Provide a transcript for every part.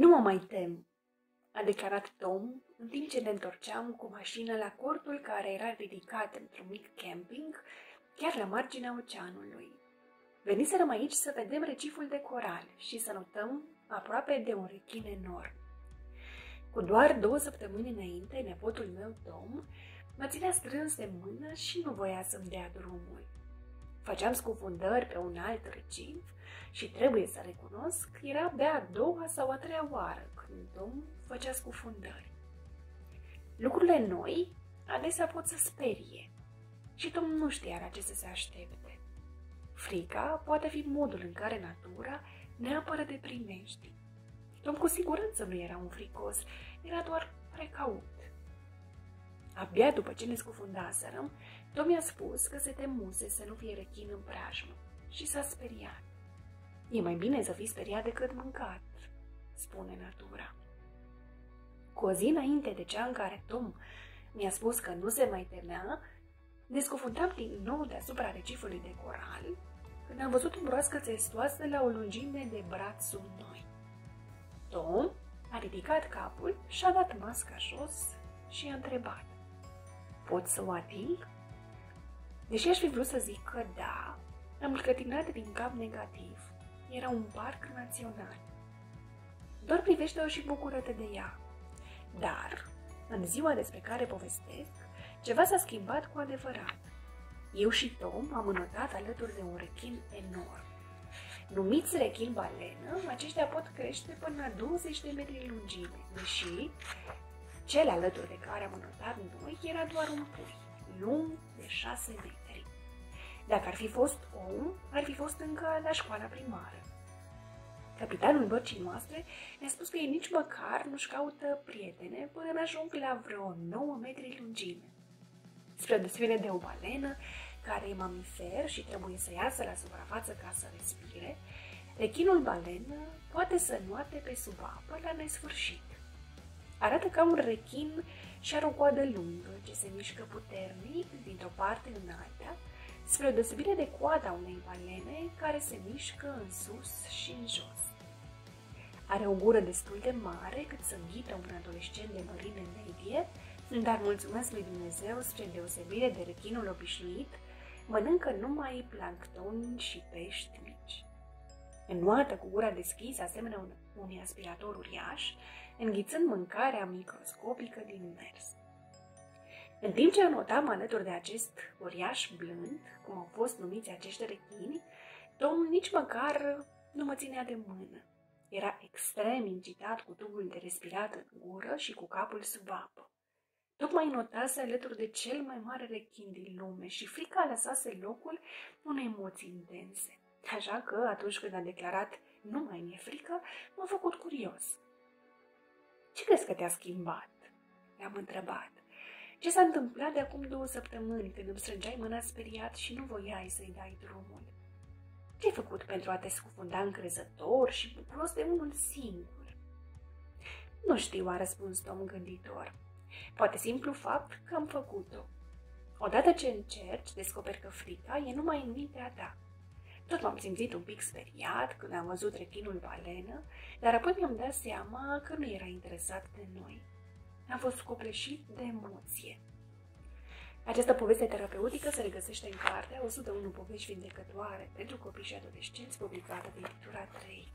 Nu mă mai tem, a declarat Tom, în timp ce ne întorceam cu mașina la cortul care era ridicat într-un mic camping, chiar la marginea oceanului. Veniserăm aici să vedem reciful de coral și să notăm aproape de un rechin enorm. Cu doar 2 săptămâni înainte, nepotul meu, Tom, mă ținea strâns de mână și nu voia să-mi dea drumul. Făceam scufundări pe un alt recif și trebuie să recunosc, era abia a 2-a sau a 3-a oară când Tom făcea scufundări. Lucrurile noi adesea pot să sperie și Tom nu știa la ce să se aștepte. Frica poate fi modul în care natura ne apără de primejdii. Tom cu siguranță nu era un fricos, era doar precaut. Abia după ce ne scufundaserăm, Tom mi-a spus că se temuse să nu fie rechin în preajmă și s-a speriat. E mai bine să fii speriat decât mâncat, spune natura. Cu o zi înainte de cea în care Tom mi-a spus că nu se mai temea, ne scufundam din nou deasupra recifului de coral, când am văzut o broască țestoasă la o lungime de braț sub noi. Tom a ridicat capul și-a dat masca jos și a întrebat: pot să o ating? Deși aș fi vrut să zic că da, am clătinat din cap negativ. Era un parc național. Doar privește-o și bucură-te de ea. Dar, în ziua despre care povestesc, ceva s-a schimbat cu adevărat. Eu și Tom am înotat alături de un rechin enorm. Numiți rechin balenă, aceștia pot crește până la 20 de metri lungime, deși cel alături de care am înotat noi era doar un pui, lung de 6 metri. Dacă ar fi fost om, ar fi fost încă la școala primară. Capitanul bărcii noastre ne-a spus că ei nici măcar nu-și caută prietene până n-ajung la vreo 9 metri lungime. Spre deosebire de o balenă, care e mamifer și trebuie să iasă la suprafață ca să respire, rechinul balenă poate să nuate pe sub apă la nesfârșit. Arată ca un rechin și are o coadă lungă ce se mișcă puternic dintr-o parte în alta, spre deosebire de coada unei balene care se mișcă în sus și în jos. Are o gură destul de mare cât să înghită un adolescent de mărime medie, dar mulțumesc lui Dumnezeu, spre deosebire de rechinul obișnuit, mănâncă numai plancton și pești mici. Înnoată cu gura deschisă, asemenea unui aspirator uriaș, înghițând mâncarea microscopică din mers. În timp ce anotam alături de acest uriaș blând, cum au fost numiți acești rechini, Tom nici măcar nu mă ținea de mână. Era extrem incitat cu tubul de respirat în gură și cu capul sub apă. Tocmai notase alături de cel mai mare rechin din lume și frica lăsase locul unei emoții intense. Așa că, atunci când a declarat "nu mai mi-e frică", m-a făcut curios. Ce crezi că te-a schimbat?" le-am întrebat. Ce s-a întâmplat de acum 2 săptămâni când îmi strângeai mâna speriat și nu voiai să-i dai drumul? Ce-ai făcut pentru a te scufunda încrezător și bucuros de unul singur?" Nu știu, a răspuns Tom gânditor. Poate simplu fapt că am făcut-o. Odată ce încerci, descoperi că frica e numai în mintea ta. Tot m-am simțit un pic speriat când am văzut rechinul balenă, dar apoi mi-am dat seama că nu era interesat de noi. Am fost copleșit de emoție. Această poveste terapeutică se regăsește în cartea 101 povești vindecătoare pentru copii și adolescenți, publicată de editura 3.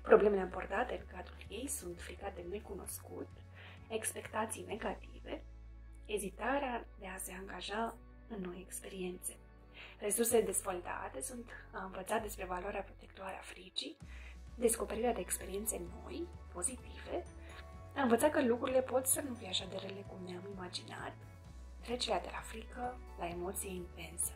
Problemele abordate în cadrul ei sunt frica de necunoscut, expectații negative, ezitarea de a se angaja în noi experiențe. Resursele dezvoltate sunt a învăța despre valoarea protectoare a fricii, descoperirea de experiențe noi, pozitive, a învăța că lucrurile pot să nu fie așa de rele cum ne-am imaginat, trecerea de la frică la emoție intensă.